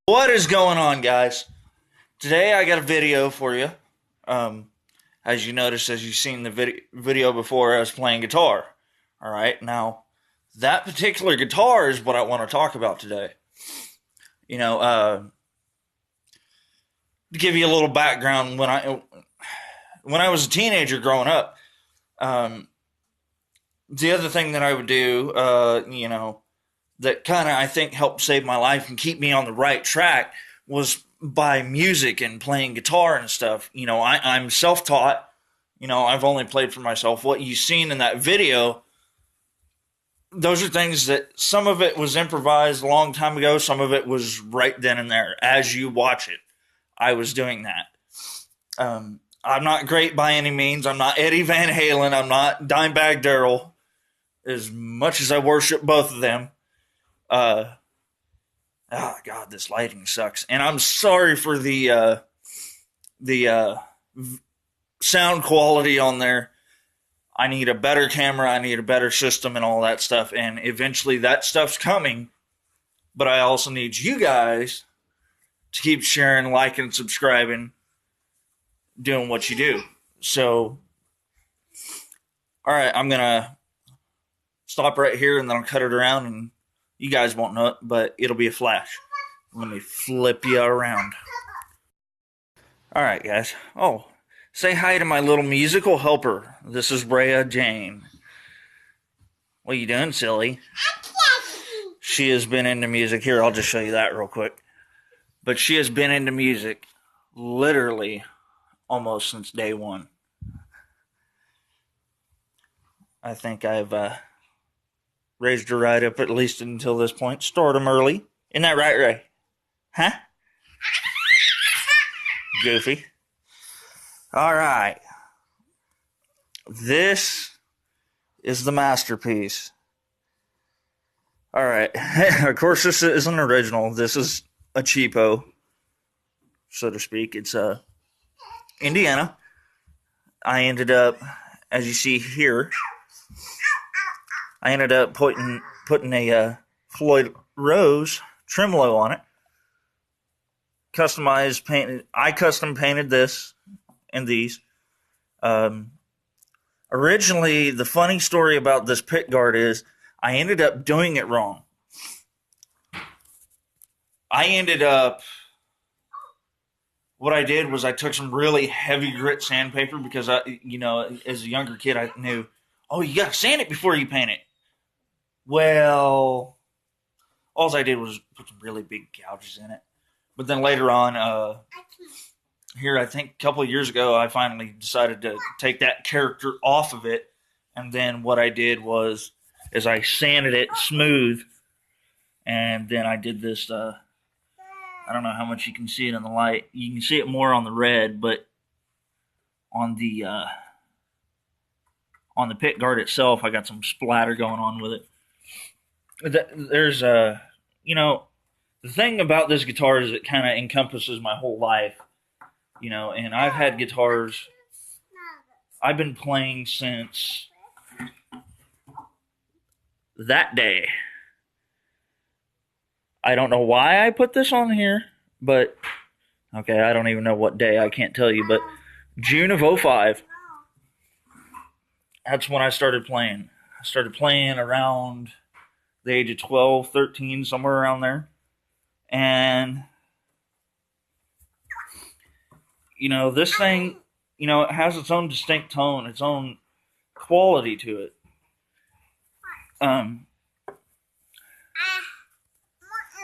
What is going on, guys? Today I got a video for you. As you noticed, as you've seen the video before, I was playing guitar. All right, now that particular guitar is what I want to talk about today. You know, to give you a little background, when I was a teenager growing up, the other thing that I would do, that kind of I think helped save my life and keep me on the right track was by music and playing guitar and stuff. You know, I'm self-taught. You know, I've only played for myself. What you've seen in that video, those are things that some of it was improvised a long time ago. Some of it was right then and there. As you watch it, I was doing that. I'm not great by any means. I'm not Eddie Van Halen. I'm not Dimebag Darrell. As much as I worship both of them. Oh God, this lighting sucks. And I'm sorry for the sound quality on there. I need a better camera. I need a better system and all that stuff. And eventually that stuff's coming. But I also need you guys to keep sharing, liking, subscribing, doing what you do. So, all right, I'm going to stop right here and then I'll cut it around and you guys won't know it, but it'll be a flash. Let me flip you around. All right, guys. Oh, say hi to my little musical helper. This is Brea Jane. What are you doing, silly? She has been into music. Here, I'll just show you that real quick. But she has been into music literally almost since day one. I think I've raised her right up at least until this point. Start them early. Isn't that right, Ray? Huh? Goofy. All right. This is the masterpiece. All right. Of course, this isn't original. This is a cheapo, so to speak. It's Indiana. I ended up, as you see here, I ended up putting a Floyd Rose tremolo on it. Customized, painted. I custom painted this and these. Originally, the funny story about this pickguard is I ended up doing it wrong. What I did was I took some really heavy grit sandpaper because as a younger kid, I knew, oh, you got to sand it before you paint it. Well, all I did was put some really big gouges in it. But then later on, here, I think a couple of years ago, I finally decided to take that character off of it. And then what I did is I sanded it smooth. And then I did this, I don't know how much you can see it in the light. You can see it more on the red, but on the on the pick guard itself, I got some splatter going on with it. There's you know, the thing about this guitar is it kind of encompasses my whole life, you know, and I've had guitars. I've been playing since that day. I don't know why I put this on here, but okay, I don't even know what day. I can't tell you, but June of 05. That's when I started playing. I started playing around the age of 12, 13, somewhere around there. And, you know, this thing, you know, it has its own distinct tone, its own quality to it.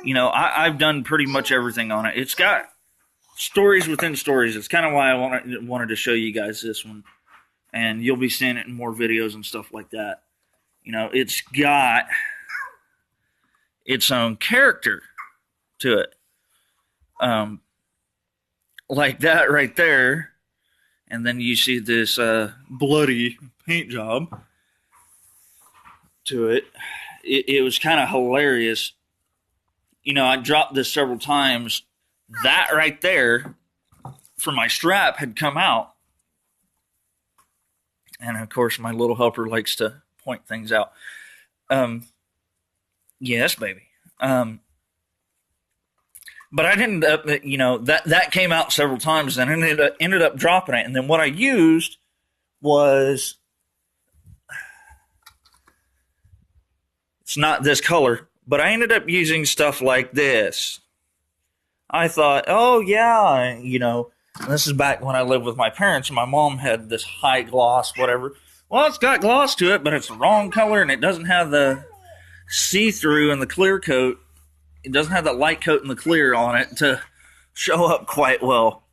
You know, I've done pretty much everything on it. It's got stories within stories. It's kind of why I wanted to show you guys this one. And you'll be seeing it in more videos and stuff like that. You know, it's got its own character to it. Like that right there. And then you see this bloody paint job to it. It was kind of hilarious. You know, I dropped this several times. That right there for my strap had come out. And of course, my little helper likes to point things out. Yes, baby. But I didn't, you know, that came out several times and ended up dropping it. And then what I used was, it's not this color, but I ended up using stuff like this. I thought, oh yeah, you know, this is back when I lived with my parents. My mom had this high gloss, whatever. Well, it's got gloss to it, but it's the wrong color and it doesn't have the see-through and the clear coat. It doesn't have that light coat and the clear on it to show up quite well.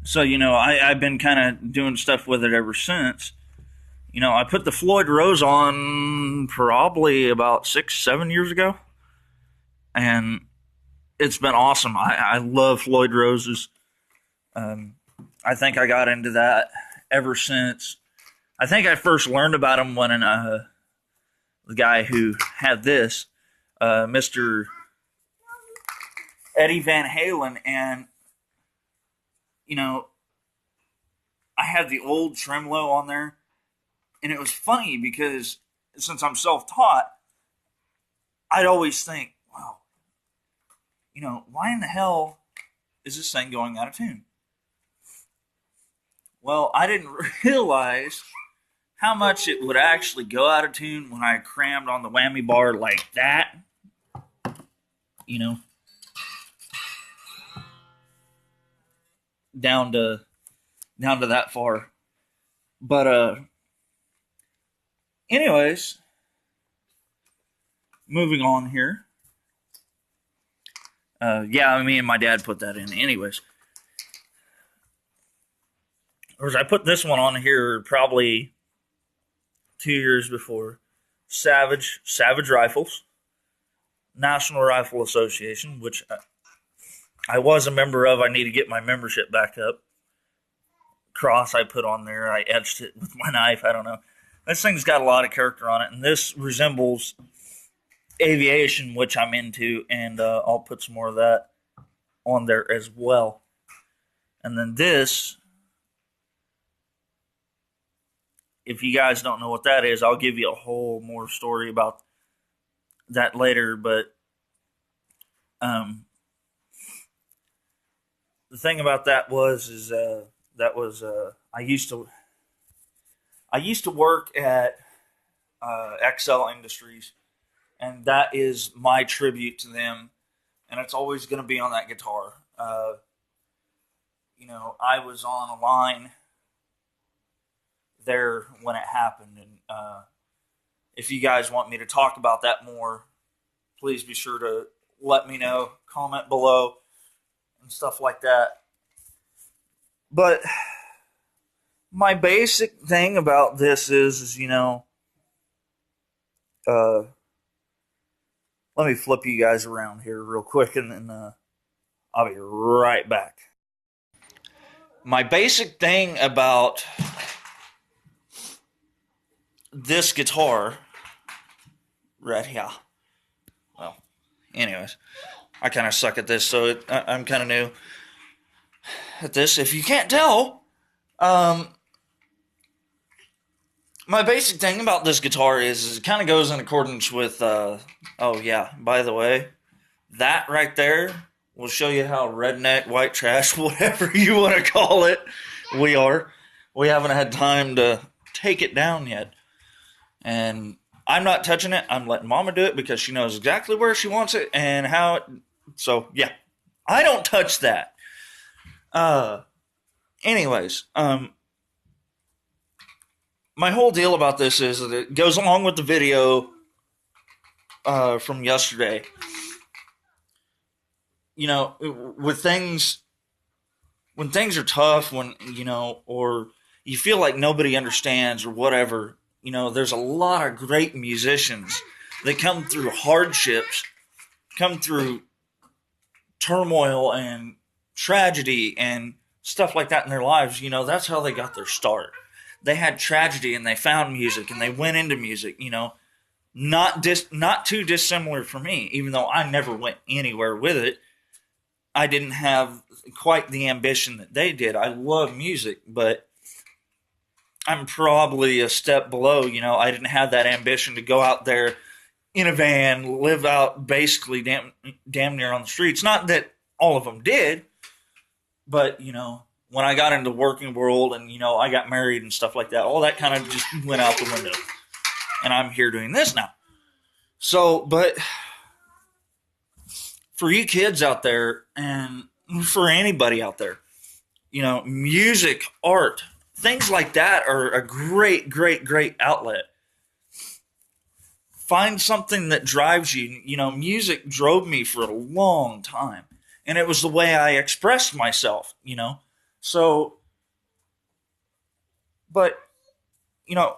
So, you know, I've been kind of doing stuff with it ever since. You know, I put the Floyd Rose on probably about 6-7 years ago. And it's been awesome. I love Floyd Roses. I think I got into that ever since. I think I first learned about them when the guy who had this, Mr. Eddie Van Halen, and, you know, I had the old tremolo on there, and it was funny because since I'm self-taught, I'd always think, wow, you know, why in the hell is this thing going out of tune? Well, I didn't realize how much it would actually go out of tune when I crammed on the whammy bar like that. You know, down to that far. But anyways, moving on here. Yeah, me and my dad put that in. Anyways, I put this one on here probably 2 years before. Savage Rifles, National Rifle Association, which I was a member of. I need to get my membership back up. Cross I put on there. I etched it with my knife. I don't know. This thing's got a lot of character on it, and this resembles aviation, which I'm into, and I'll put some more of that on there as well. And then this, if you guys don't know what that is, I'll give you a whole more story about that later. But the thing about that was I used to work at XL Industries, and that is my tribute to them, and it's always going to be on that guitar. You know, I was on a line there when it happened, and if you guys want me to talk about that more, please be sure to let me know, comment below, and stuff like that. But my basic thing about this is you know, let me flip you guys around here real quick, and then I'll be right back. My basic thing about this guitar right here. Well, anyways, I kind of suck at this, so I'm kind of new at this. If you can't tell, my basic thing about this guitar is it kind of goes in accordance with, oh yeah, by the way, that right there will show you how redneck, white trash, whatever you want to call it, we are. We haven't had time to take it down yet. And I'm not touching it. I'm letting Mama do it because she knows exactly where she wants it and how it. So, yeah, I don't touch that. Anyways, my whole deal about this is that it goes along with the video from yesterday. You know, with things, when things are tough, when, you know, or you feel like nobody understands or whatever, you know, there's a lot of great musicians that come through hardships, come through turmoil and tragedy and stuff like that in their lives. You know, that's how they got their start. They had tragedy and they found music and they went into music, you know, not too dissimilar from me, even though I never went anywhere with it. I didn't have quite the ambition that they did. I love music, but I'm probably a step below, you know. I didn't have that ambition to go out there in a van, live out basically damn near on the streets. Not that all of them did, but, you know, when I got into the working world and, you know, I got married and stuff like that, all that kind of just went out the window. And I'm here doing this now. So, but for you kids out there and for anybody out there, you know, music, art, things like that are a great, great, great outlet. Find something that drives you. You know, music drove me for a long time. And it was the way I expressed myself, you know. So, but, you know,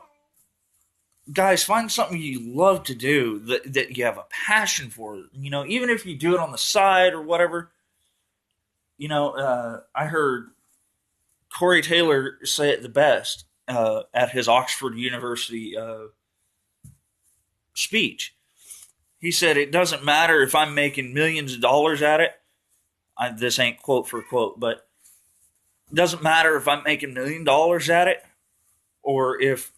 guys, find something you love to do that you have a passion for. You know, even if you do it on the side or whatever. You know, I heard Corey Taylor say it the best at his Oxford University speech. He said, it doesn't matter if I'm making millions of dollars at it. This ain't quote for quote, but it doesn't matter if I'm making $1 million at it or if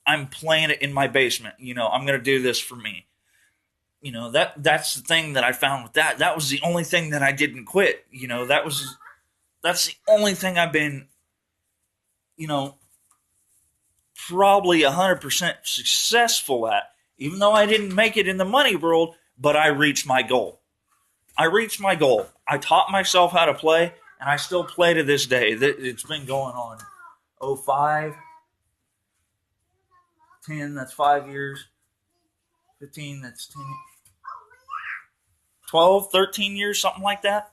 I'm playing it in my basement. You know, I'm going to do this for me. You know, that's the thing that I found with that. That was the only thing that I didn't quit. You know, that's the only thing I've been, you know, probably 100% successful at. Even though I didn't make it in the money world, but I reached my goal. I taught myself how to play, and I still play to this day. It's been going on 05, 10, that's 5 years. 15, that's 10, 12, 13 years, something like that.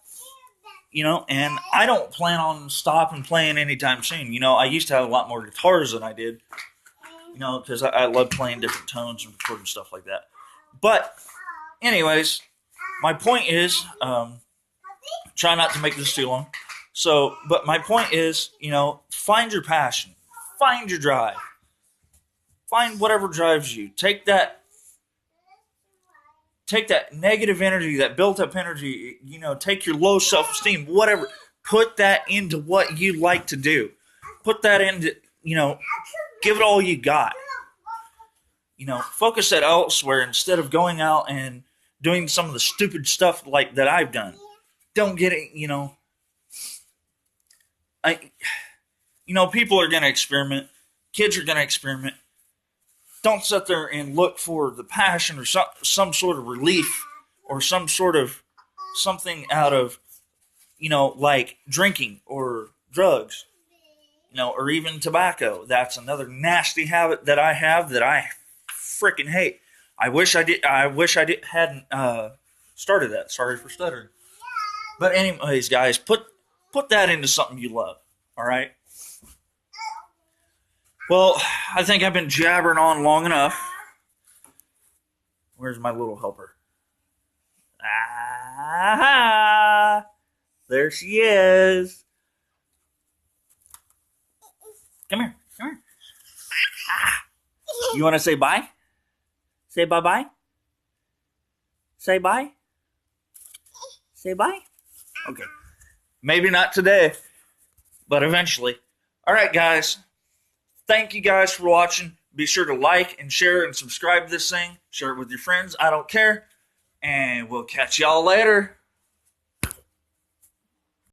You know, and I don't plan on stopping playing anytime soon. You know, I used to have a lot more guitars than I did. You know, because I love playing different tones and recording stuff like that. But, anyways, my point is, try not to make this too long. So, but my point is, you know, find your passion. Find your drive. Find whatever drives you. Take that negative energy, that built up energy, you know, take your low self-esteem, whatever. Put that into what you like to do. Put that into, you know, give it all you got. You know, focus that elsewhere instead of going out and doing some of the stupid stuff like that I've done. Don't get it, you know. People are going to experiment. Kids are going to experiment. Don't sit there and look for the passion or some sort of relief or some sort of something out of, you know, like drinking or drugs. You know, or even tobacco. That's another nasty habit that I have that I freaking hate. I wish I hadn't started that. Sorry for stuttering. But anyways, guys, put that into something you love. All right. Well, I think I've been jabbering on long enough. Where's my little helper? Ah, there she is. Come here. Come here. You want to say bye? Say bye-bye? Say bye? Say bye? Okay. Maybe not today, but eventually. All right, guys. Thank you guys for watching. Be sure to like and share and subscribe to this thing. Share it with your friends. I don't care. And we'll catch y'all later.